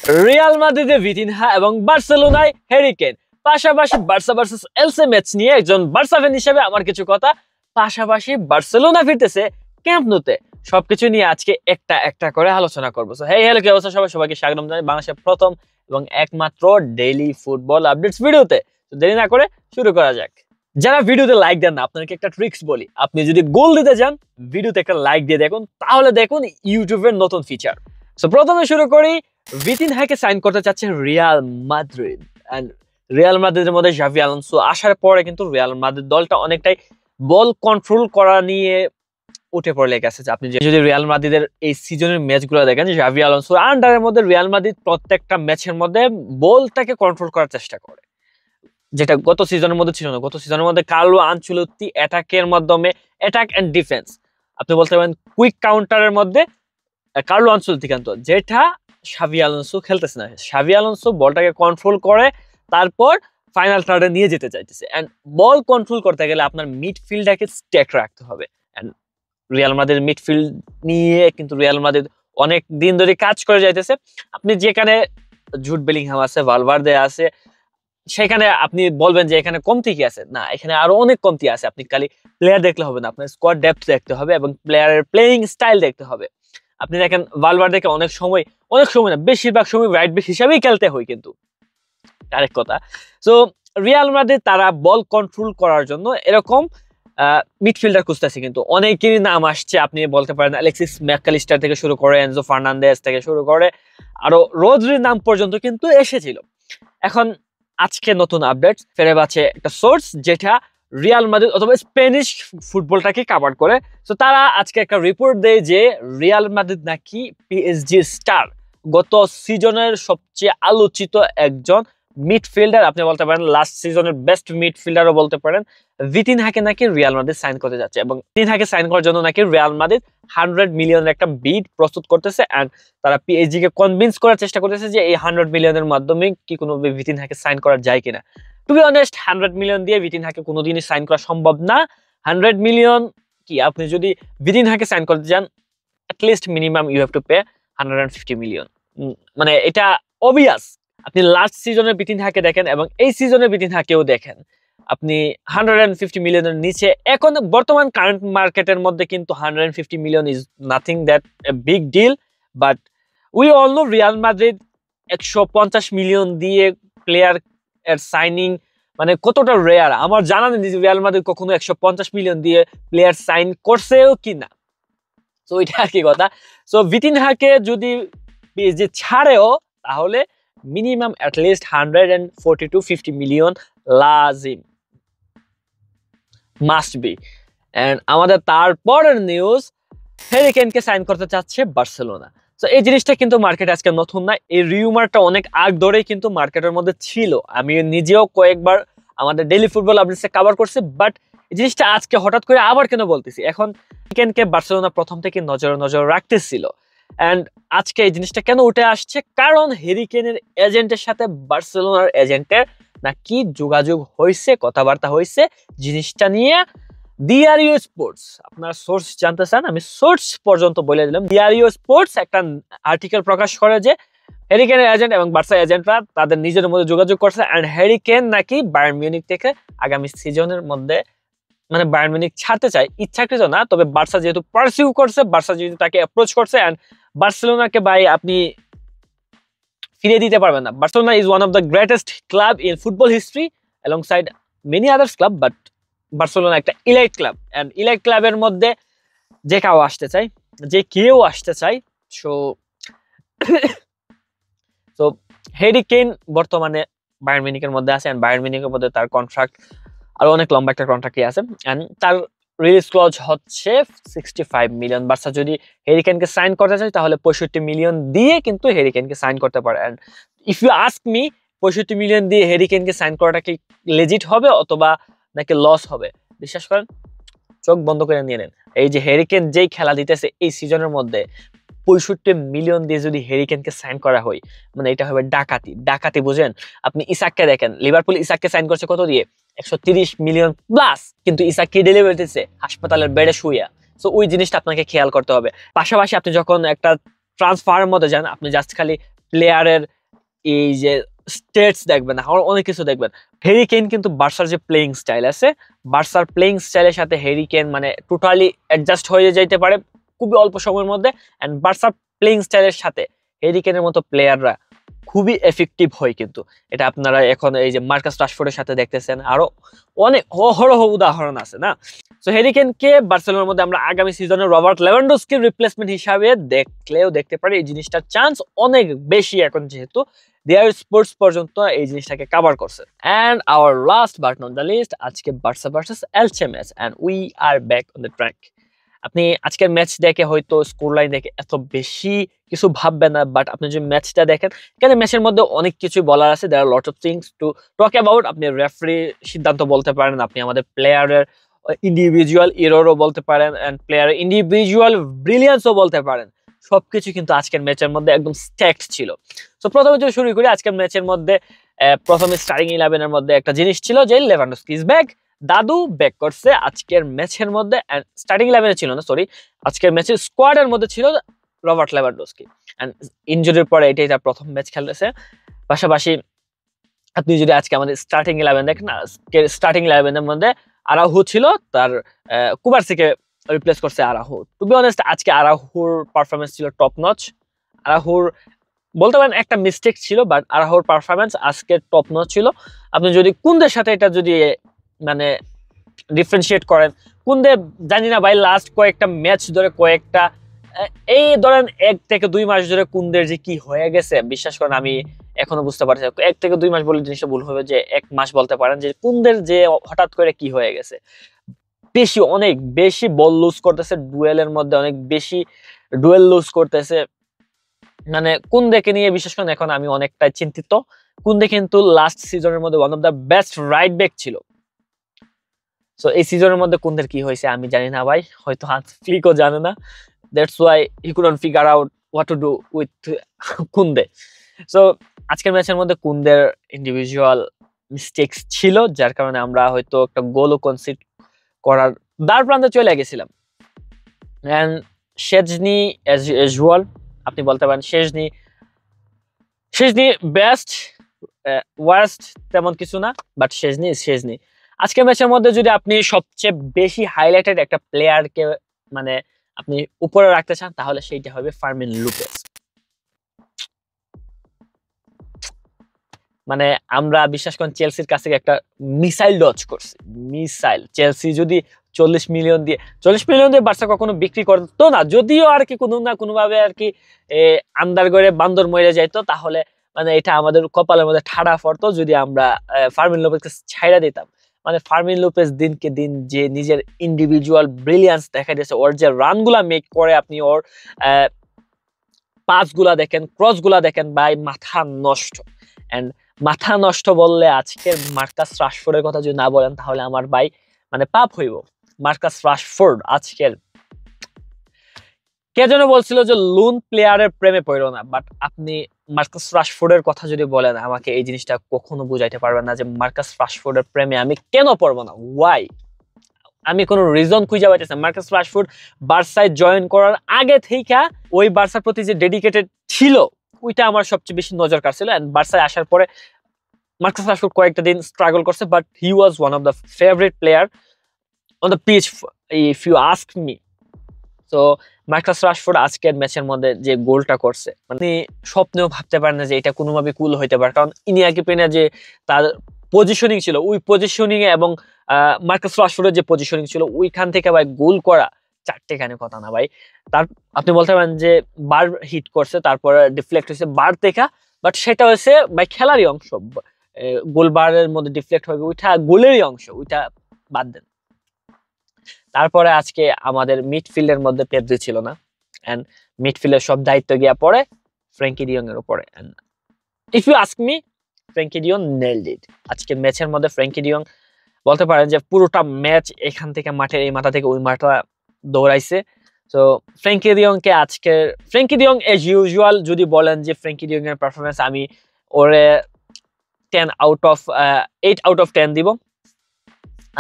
Real মাদ্রিদে Vitinha এবং বার্সেলোনায় Harry Kane, পাশাপাশি বার্সা ভার্সেস এলসে ম্যাচ নিয়ে একজন বার্সা ফ্যান হিসেবে আমার কিছু কথা। পাশাপাশি বার্সেলোনা ফিরতেছে ক্যাম্প নুতে, সবকিছু নিয়ে আজকে একটা একটা করে আলোচনা করবো। সো হেই হ্যালো, কি অবস্থা সবাই? সবাইকে স্বাগতম জানাই বাংলাদেশের প্রথম এবং একমাত্র ডেইলি ফুটবল আপডেটস ভিডিওতে। তো দেরি না করে শুরু করা যাক। যারা ভিডিওতে লাইক দেন না, আপনাকে একটা ট্রিক্স বলি। আপনি যদি গোল দিতে চান, ভিডিওতে একটা লাইক দিয়ে দেখুন, তাহলে দেখুন ইউটিউবের নতুন ফিচার। সো প্রথমে শুরু করি। ভিতিনহাকে সাইন করতে চাচ্ছে রিয়াল মাদ্রিদ, এন্ড রিয়াল মাদ্রিদের মধ্যে জাভি আলোনসো আসার পরে কিন্তু রিয়াল মাদ্রিদ দলটা অনেকটাই বল কন্ট্রোল করা নিয়ে উঠে পড়ে লেগেছে। আপনি যদি রিয়াল মাদ্রিদের এই সিজনের ম্যাচগুলো দেখেন, জাভি আলোনসো আন্ডারের মধ্যে রিয়াল মাদ্রিদ প্রত্যেকটা ম্যাচের মধ্যে বলটাকে কন্ট্রোল করার চেষ্টা করে, যেটা গত সিজনের মধ্যে ছিল না। গত সিজনের মধ্যে কার্লো আনচেলত্তি অ্যাটাকের মাধ্যমে, অ্যাটাক এন্ড ডিফেন্স, আপনি বলতে পারেন কুইক কাউন্টারের মধ্যে কার্লো আনচেলত্তি কিন্তু, যেটা জাভি আলোনসো খেলতেছে না। জাভি আলোনসো বলটাকে কন্ট্রোল করে তারপর ফাইনাল থার্ডে নিয়ে যেতে চাইতেছে। এন্ড বল কন্ট্রোল করতে গেলে আপনার মিডফিল্ডটাকে স্টেক রাখতে হবে। এন্ড রিয়াল মাদ্রিদ মিডফিল্ড নিয়ে কিন্তু রিয়াল মাদ্রিদ অনেক দিন ধরে কাজ করে যাইতেছে। আপনি যেখানে জুড বেলিংহাম আছে, ভালভার্দে আছে, সেখানে আপনি বলবেন যে এখানে কমতি কি আছে? না, এখানে আরো অনেক কমতি আছে। আপনি খালি প্লেয়ার দেখলে হবে না, আপনার স্কোয়াড ডেপথ দেখতে হবে এবং প্লেয়ারের প্লেইং স্টাইল দেখতে হবে। আপনি দেখেন ভালভার্দেকে অনেক সময় না, বেশিরভাগ সময় রাইট ব্যাক হিসাবেই খেলতে হয়, কিন্তু আরেক কথা। সো রিয়াল মাদ্রিদ তারা বল কন্ট্রোল করার জন্য এরকম মিডফিল্ডার খুঁজতেছে, কিন্তু অনেকেরই নাম আসছে। আপনি বলতে পারেন অ্যালেক্সিস ম্যাকঅ্যালিস্টার থেকে শুরু করে এনজো ফার্নান্দেজ থেকে শুরু করে আরো রোদ্রির নাম পর্যন্ত কিন্তু এসেছিল। এখন আজকে নতুন আপডেট ফেরেবাছে একটা সোর্স, যেটা রিয়াল মাদ্রিদ অথবা স্প্যানিশ ফুটবলটাকে কভার করে। তো তারা আজকে একটা রিপোর্ট দেয় যে রিয়াল মাদ্রিদ নাকি পিএসজি স্টার, গত সিজনের সবচেয়ে আলোচিত একজন মিডফিল্ডার, আপনি বলতে পারেন লাস্ট সিজনের বেস্ট মিডফিল্ডারও বলতে পারেন, ভিতিনহাকে নাকি রিয়াল মাদ্রিদ সাইন করতে যাচ্ছে। এবং ভিতিনহাকে সাইন করার জন্য নাকি রিয়াল মাদ্রিদ 100 মিলিয়নের একটা বিড প্রস্তুত করতেছে। এন্ড তারা পিএসজি কে কনভিন্স করার চেষ্টা করতেছে যে এই 100 মিলিয়নের মাধ্যমে কি কোনোভাবে ভিতিনহাকে সাইন করা যায় কিনা। টু বি অনেস্ট, 100 মিলিয়ন দিয়ে ভিতিনহাকে কোনোদিনই সাইন করা সম্ভব না। 100 মিলিয়ন কি, আপনি যদি ভিতিনহাকে সাইন করতে যান, at least minimum you have to pay 150 million. মানে এটা অবভিয়াস। আপনি লাস্ট সিজনের ভিতিনহাকে দেখেন এবং এই সিজনের ভিতিনহাকেও দেখেন, আপনি 150 মিলিয়নের নিচে এখন বর্তমান কারেন্ট মার্কেটের মধ্যে কিন্তু 150 million is nothing that a big deal. But we all know Real Madrid 150 million দিয়ে প্লেয়ার এর সাইনিং মানে কতটা রেয়ার। আমার জানা নেই যে রিয়াল মাদ্রিদ কখনো 150 মিলিয়ন দিয়ে প্লেয়ার সাইন করছেও কিনা। তো এটা আর কি কথা। সো ভিতিনহাকে যদি যে ছাড়েও, তাহলে minimum at least 140 to 50 million Lazim, must be. And আমাদের তারপরের নিউজ, হ্যারি কেনকে সাইন করতে চাচ্ছে বার্সেলোনা। তো এই জিনিসটা কিন্তু মার্কেটে আজকে নতুন না, এই রিউমারটা অনেক আগ ধরেই কিন্তু মার্কেটের মধ্যে ছিল। আমি নিজেও কয়েকবার আমাদের ডেইলি ফুটবল আপডেটসে কভার করছি, বাট এই জিনিসটা আজকে হঠাৎ করে আবার কেন বলতেছি। এখন কেনকে বার্সেলোনা প্রথম থেকে নজর রাখতেছিল, এন্ড আজকে এই জিনিসটা কেন উঠে আসছে? কারণ হ্যারি কেনের এজেন্টের সাথে বার্সেলোনার এজেন্টের নাকি যোগাযোগ হয়েছে, কথাবার্তা হয়েছে জিনিসটা নিয়ে। ডিআরইউ স্পোর্টস, আপনার সোর্স জানতে চান, আমি সোর্স পর্যন্ত বলে দিলাম। ডিআরইউ স্পোর্টস একটা আর্টিকেল প্রকাশ করে যে হ্যারি কেনের এজেন্ট এবং বার্সা এজেন্টরা তাদের নিজের মধ্যে যোগাযোগ করছে, এন্ড হ্যারি কেন নাকি বায়ার্ন মিউনিখ থেকে আগামী সিজনের মধ্যে মানে বায়ার্ন মিউনিখ ছাড়তে চায়, ইচ্ছাকৃত না, তবে বার্সা যেহেতু পারসিউ করছে, বার্সা যেহেতু তাকে অ্যাপ্রোচ করছে, এন্ড বার্সেলোনাকে ভাই আপনি ফিরিয়ে দিতে পারবেন না। Barcelona is one of the greatest club in football history alongside many others club, but Barcelona একটা ইলাইট ক্লাব, এন্ড ইলাইট ক্লাবের মধ্যে যে কেউ আসতে চায়। সো হ্যারি কেন বর্তমানে বায়ার্ন মিউনিখের মধ্যে আছে, এন্ড বায়ার্ন মিউনিখের মধ্যে তার কন্ট্রাক্ট আরো অনেক লম্বা একটা কন্ট্রাক্টই আছে, এন্ড তার রিলিজ ক্লজ হচ্ছে 65 মিলিয়ন। বার্সা যদি হ্যারি কেনকে সাইন করতে চায়, তাহলে 65 মিলিয়ন দিয়ে কিন্তু হ্যারি কেনকে সাইন করতে পারে। And if you ask me, 65 million দিয়ে হ্যারি কেনকে সাইন করাটা কি লেজিট হবে অথবা নাকি লস হবে? বিশ্বাস করেন, চোখ বন্ধ করে নিয়ে নেন। এই যে হ্যারি কেন যেই খেলা দিতেছে এই সিজনের মধ্যে, 65 মিলিয়ন দিয়ে যদি হ্যারি কেনকে সাইন করা হয়, মানে এটা হবে ডাকাতি, বুঝেন? আপনি ইসাককে দেখেন, লিভারপুল ইসাককে সাইন করছে কত দিয়ে? 130 মিলিয়ন প্লাস, কিন্তু ইসাক কি ডেলিভারি দিচ্ছে? হাসপাতালের বেডে শুইয়া। সো ওই জিনিসটা আপনাকে খেয়াল করতে হবে। পাশাপাশি আপনি যখন একটা ট্রান্সফারের মধ্যে যান, আপনি জাস্ট খালি প্লেয়ারের এই যে স্টেটস দেখবেন, আর অনেক কিছু দেখবেন। হ্যারি কেইন কিন্তু বার্সার যে প্লেইং স্টাইল আছে, বার্সার প্লেইং স্টাইলের সাথে হ্যারি কেইন মানে টোটালি অ্যাডজাস্ট হয়ে যাইতে পারে খুবই অল্প সময়ের মধ্যে। এন্ড বার্সার প্লেইং স্টাইলের সাথে হ্যারি কেইনের মতো প্লেয়াররা খুবই এফেক্টিভ হয় কিন্তু। এটা আপনারা এখন এই যে মার্কাস রাশফোর্ডের সাথে দেখতেছেন, আরো অনেক অহরহ উদাহরণ আছে না। সো হ্যারি কেইনকে বার্সেলোনার মধ্যে আমরা আগামী সিজনে রবার্ট লেভানডস্কির রিপ্লেসমেন্ট হিসাবে দেখলেও দেখতে পারি। এই জিনিসটার চান্স অনেক বেশি এখন, যেহেতু দেয়ার স্পোর্টস পর্যন্ত এই জিনিসটাকে কভার করছে। And our last but not the least, আজকে Barca versus Elche match, and we are back on the track. আপনি আজকের ম্যাচ দেখে হয়তো স্কোর লাইন দেখে এত বেশি কিছু ভাববেন না, বাট আপনি যদি ম্যাচটা দেখেন, এখানে ম্যাচের মধ্যে অনেক কিছুই বলার আছে। There are lot of things to talk about. আপনি রেফারি সিদ্ধান্ত বলতে পারেন, আপনি আমাদের প্লেয়ারের ইন্ডিভিজুয়াল এররও বলতে পারেন, এন্ড প্লেয়ারের ইন্ডিভিজুয়াল ব্রিলিয়ান্সও বলতে পারেন। সবকিছু কিন্তু আজকের ম্যাচের মধ্যে একদম স্ট্যাকড ছিল। তো প্রথমে যদি শুরু করি, আজকের ম্যাচের মধ্যে প্রথমে স্টার্টিং 11-এর মধ্যে একটা জিনিস ছিল যে লেভানডস্কি ইজ ব্যাক। দাদু ব্যাক করছে আজকের ম্যাচের মধ্যে। স্টার্টিং 11-এ ছিল না, সরি, আজকের ম্যাচের স্কোয়াডের মধ্যে ছিল রবার্ট লেভানডস্কি। এন্ড ইনজুরির পরে এটাই তার প্রথম ম্যাচ খেলতেছে। পাশাপাশি আপনি যদি আজকে আমাদের স্টার্টিং 11 দেখেন, স্টার্টিং 11-এর মধ্যে আরাহু ছিল, তার কুবারসিকে রিপ্লেস করছে আরাহু। টু বি অনেস্ট, আজকে আরাহুর পারফরমেন্স ছিল টপ নচ। আরাহুর বলতে পারেন একটা মিস্টেক ছিল, বাট আরাহুর পারফরমেন্স আজকে টপ নচ ছিল। আপনি যদি কুন্দের সাথে এটা যদি মানে ডিফারেন্সিয়েট করেন, কুন্দে জানি না ভাই লাস্ট কয়েকটা ম্যাচ ধরে এই ধরেন 1 থেকে 2 মাস ধরে কুন্দের যে কি হয়ে গেছে, বিশ্বাস করেন আমি এখনো বুঝতে পারছি। 1 থেকে 2 মাস বলে জিনিসটা ভুল হবে, যে 1 মাস বলতে পারেন, যে কুন্দের যে হঠাৎ করে কি হয়ে গেছে। অনেক বেশি বল লুজ করতেছে, ডুয়েলের মধ্যে অনেক বেশি ডুয়েল লুজ করতেছে। মানে কুন্দেকে নিয়ে বিশেষ করে এখন আমি অনেকটাই চিন্তিত। কুন্দে কিন্তু লাস্ট সিজনের মধ্যে one of the best right back ছিল। সো এই সিজনের মধ্যে কুন্দের কি হয়েছে আমি জানি না ভাই, হয়তো হান্স ফ্লিকও জানে না। That's why he couldn't figure out what to do with Kunde. So আজকের ম্যাচের মধ্যে কুন্দের ইন্ডিভিজুয়াল মিস্টেকস ছিল, যার কারণে আমরা হয়তো একটা গোলও কনসিড করার দ্বার প্রান্তে চলে গেছিলাম। এন্ড শেজনি অ্যাজ ইউজুয়াল, আপনি বলতে পারেন শেজনি বেস্ট, ওয়ার্স্ট তেমন কিছু না, বাট শেজনি। আজকের ম্যাচের মধ্যে যদি আপনি সবচেয়ে বেশি হাইলাইটেড একটা প্লেয়ারকে মানে আপনি উপরে রাখতে চান, তাহলে সেইটা হবে ফার্মিন লুপেস। মানে আমরা বিশ্বাস করেন চেলসির কাছ থেকে একটা মিসাইল ডজ করছি। চেলসি যদি 40 মিলিয়ন দিয়ে বার্সা কখনো বিক্রি করতো না, যদিও আর কি কোনো না কোনো ভাবে আর কি আন্দার করে বান্দর মরে যাইতো, তাহলে মানে এটা আমাদের কপালের মধ্যে ঠাড়া পড়তো যদি আমরা ফার্মিন লোপেজকে ছাইড়া দিতাম। মানে ফার্মিন লোপেজ দিনকে দিন যে নিজের ইন্ডিভিজুয়াল ব্রিলিয়ান্স দেখা দিয়েছে, ওর যে রানগুলা মেক করে, আপনি ওর পাস গুলা দেখেন, ক্রস গুলা দেখেন, ভাই মাথা নষ্ট। এন্ড মাথা নষ্ট বললে আজকের মার্কাস রাশফোর্ডের কথা যদি না বলেন, তাহলে আমার ভাই মানে পাপ হইব। মার্কাস রাশফোর্ড আজকের, কে যেন বলছিল যে লুন প্লেয়ারের প্রেমে পড়ো না, বাট আপনি মার্কাস রাশফোর্ডের কথা যদি বলেন, আমাকে এই জিনিসটা কখনো বুঝাইতে পারবেন না যে মার্কাস রাশফোর্ডের প্রেমে আমি কেন পড়বো না। ওয়াই? আমি কোনো রিজন খুঁজে পাইতেছি না। মার্কাস রাশফোর্ড বার্সায় জয়েন করার আগে থেকে ওই বার্সার প্রতি যে ডেডিকেটেড ছিল, ওইটা আমার সবচেয়ে বেশি নজর কাড়ছিল। এন্ড বার্সায় আসার পরে মার্কাস রাশফোর্ড কয়েকটা দিন স্ট্রাগল করছে, but he was one of the favourite player on the pitch if you ask me. তো মার্কাস রাশফোর্ড আজকের ম্যাচের মধ্যে যে গোলটা করছে, মানে স্বপ্নেও ভাবতে পারেন না যে এটা কোনোভাবে কুল হইতে পারে। কারণ ইনিয়াকি পেনা যে তার পজিশনিং ছিল, ওই পজিশনিং এ এবং মার্কাস রাশফোর্ডের যে পজিশনিং ছিল, ওইখান থেকে ভাই গোল করা চারটেখানে কথা না ভাই। তার আপনি বলতে পারেন যে বার হিট করছে, তারপরে ডিফ্লেক্ট হয়েছে বার থেকে, বাট সেটা হচ্ছে ভাই খেলারই অংশ। গোল বারের মধ্যে ডিফ্লেক্ট হবে, ওইটা গোলেরই অংশ, ওইটা বাদ দেন। তারপরে আজকে আমাদের মিডফিল্ডের মধ্যে পেদ্রি ছিল না, এন্ড মিডফিল্ডের সব দায়িত্ব গিয়া পড়ে ফ্র্যাঙ্কি ডিয়ং এর উপরে। And if you ask me, Frenkie de Jong nailed it. আজকে ম্যাচের মধ্যে ফ্র্যাঙ্কি ডিয়ং বলতে পারেন যে পুরোটা ম্যাচ এখান থেকে মাঠের এই মাথা থেকে ওই মাথা দৌড়াইছে। তো ফ্র্যাঙ্কি ডিয়ং এজ ইউজুয়াল যদি বলেন যে ফ্র্যাঙ্কি ডিয়ং এর পারফরমেন্স, আমি ওরে 8 আউট অফ 10 দিব।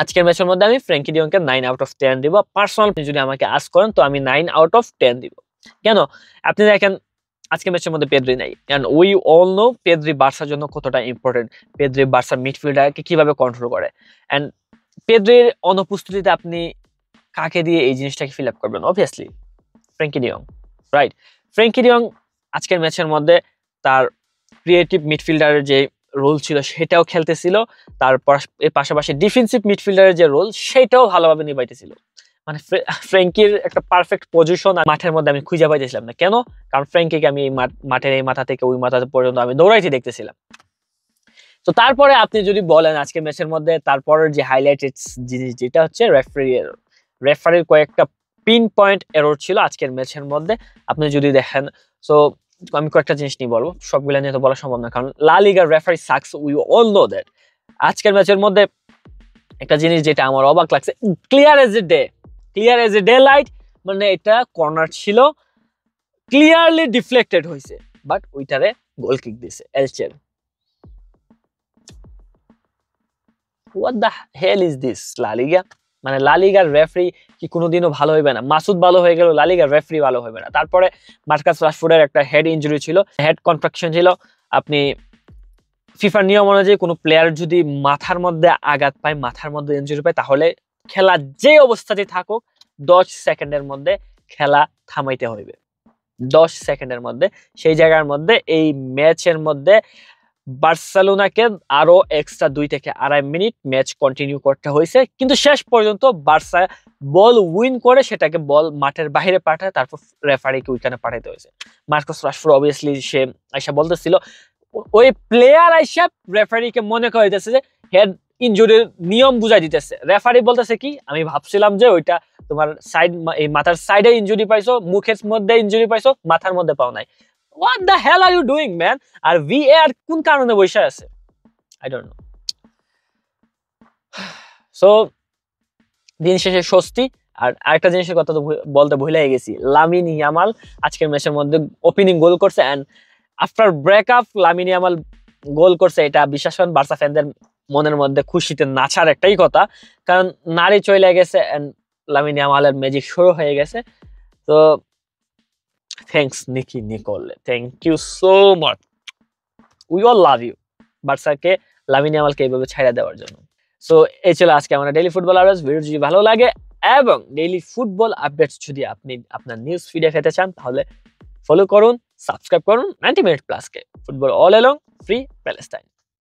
আজকের ম্যাচের মধ্যে আমি ফ্র্যাঙ্কি ডিয়ংকে 9 আউট অফ 10 দিব। পার্সোনাল যদি আমাকে আস্ক করেন, তো আমি 9 আউট অফ 10 দিব। কেন? আপনি দেখেন আজকে ম্যাচের মধ্যে পেদ্রি নাই, and we all know Pedri বার্সার জন্য কতটা ইম্পর্টেন্ট, পেদ্রি বার্সার মিডফিল্ডারকে কিভাবে কন্ট্রোল করে। এন্ড পেদ্রির অনুপস্থিতিতে আপনি কাকে দিয়ে এই জিনিসটাকে ফিল আপ করবেন? Obviously Frenkie de Jong, right? Frenkie de Jong আজকের ম্যাচের মধ্যে তার ক্রিয়েটিভ মিডফিল্ডারের যে রোল ছিল সেটাও খেলতেছিল, তারপর এর পাশাপাশি ডিফেন্সিভ মিডফিল্ডারের যে রোল সেটাও ভালোভাবে নিভাইতেছিল। মানে ফ্র্যাঙ্কির একটা পারফেক্ট পজিশন মাঠের মধ্যে আমি খুঁজে পাইতেছিলাম না। কেন? কারণ ফ্র্যাঙ্কিকে আমি এই মাঠের এই মাথা থেকে ওই মাথা পর্যন্ত আমি দৌড়াইতে দেখতেছিলাম। তো তারপরে আপনি যদি বলেন আজকে ম্যাচের মধ্যে তারপরের যে হাইলাইটেড জিনিস যেটা হচ্ছে রেফারির কয়েকটা পিন পয়েন্ট এরর ছিল আজকের ম্যাচের মধ্যে। আপনি যদি দেখেন, সো আমি কয়েকটা জিনিস নিয়ে বলবো, সবগুলো নিয়ে তো বলা সম্ভব না, কারণ লা লিগার referee sucks, we all know that. আজকের ম্যাচের মধ্যে একটা জিনিস যেটা আমার অবাক লাগছে, clear as a day light, মানে এটা কর্নার ছিল, ক্লিয়ারলি ডিফ্লেক্টেড হয়েছে, বাট ওইটারে গোল কিক দিছে এলচের। What the hell is this La Liga? মানে লা লিগার রেফারি কি কোনোদিনও ভালো হইবে না? মাসুদ ভালো হয়ে গেল, লা লিগার রেফারি ভালো হইবে না। তারপরে মার্কাস রাশফোর্ডের একটা হেড ইনজুরি ছিল, হেড কনট্রাকশন ছিল। আপনি ফিফার নিয়ম অনুযায়ী কোনো প্লেয়ার যদি মাথার মধ্যে আঘাত পায়, মাথার মধ্যে ইনজুরি পায়, তাহলে খেলা যে অবস্থাতে থাকুক 10 সেকেন্ডের মধ্যে খেলা থামাইতে হইবে। 10 সেকেন্ডের মধ্যে। সেই জায়গার মধ্যে এই ম্যাচের মধ্যে বার্সেলোনাকে আরো এক্সট্রা 2 থেকে 2.5 মিনিট ম্যাচ কন্টিনিউ করতে হয়েছে, কিন্তু শেষ পর্যন্ত বার্সা বল উইন করে সেটাকে বল মাঠের বাইরে পাঠায়, তারপর রেফারিকে ওইখানে পাঠাইতে হয়েছে। মার্কাস রাশফোর্ড অবভিয়াসলি সে আইসা বলতেছিল, ওই প্লেয়ার আইসা রেফারিকে মনে করে দিতেছে যে হেড ইনজুরির নিয়ম বুঝাই দিতেছে। রেফারি বলতেছে কি, আমি ভাবছিলাম যে ওইটা তোমার সাইড, এই মাথার সাইডে ইনজুরি পাইছো, মুখের মধ্যে ইনজুরি পাইছো, মাথার মধ্যে পাও নাই। What the hell are you doing, man? R VAR কোন কারণে বসে আছে? I don't know. So দিন শেষে স্বস্তি। আর আরেকটা জিনিসের কথা তো বলতে ভুলে গেছি, লামিন ইয়ামাল আজকের ম্যাচের মধ্যে ওপেনিং গোল করছে, and after breakup Lamine Yamal goal করছে, এটা বিশ্বাস করেন বার্সা ফ্যানদের মনের মধ্যে খুশিতে নাচার একটাই কথা, কারণ নারী চলে গেছে এন্ড লামিন ইয়ামালের ম্যাজিক শুরু হয়ে গেছে। তো থ্যাঙ্কস নিকি নিকোলে, thank you so much, we all love you বার্সাকে, লামিন ইয়ামালকে এইভাবে ছাইড়া দেওয়ার জন্য। সো এই ছিল আজকে আমাদের ডেইলি ফুটবল আপডেটস। ভিডিও যদি ভালো লাগে এবং ডেইলি ফুটবল আপডেটস যদি আপনি আপনার নিউজ ফিডে পেতে চান, তাহলে ফলো করুন, সাবস্ক্রাইব করুন 90 মিনিট প্লাসকে। Football all along, free Palestine.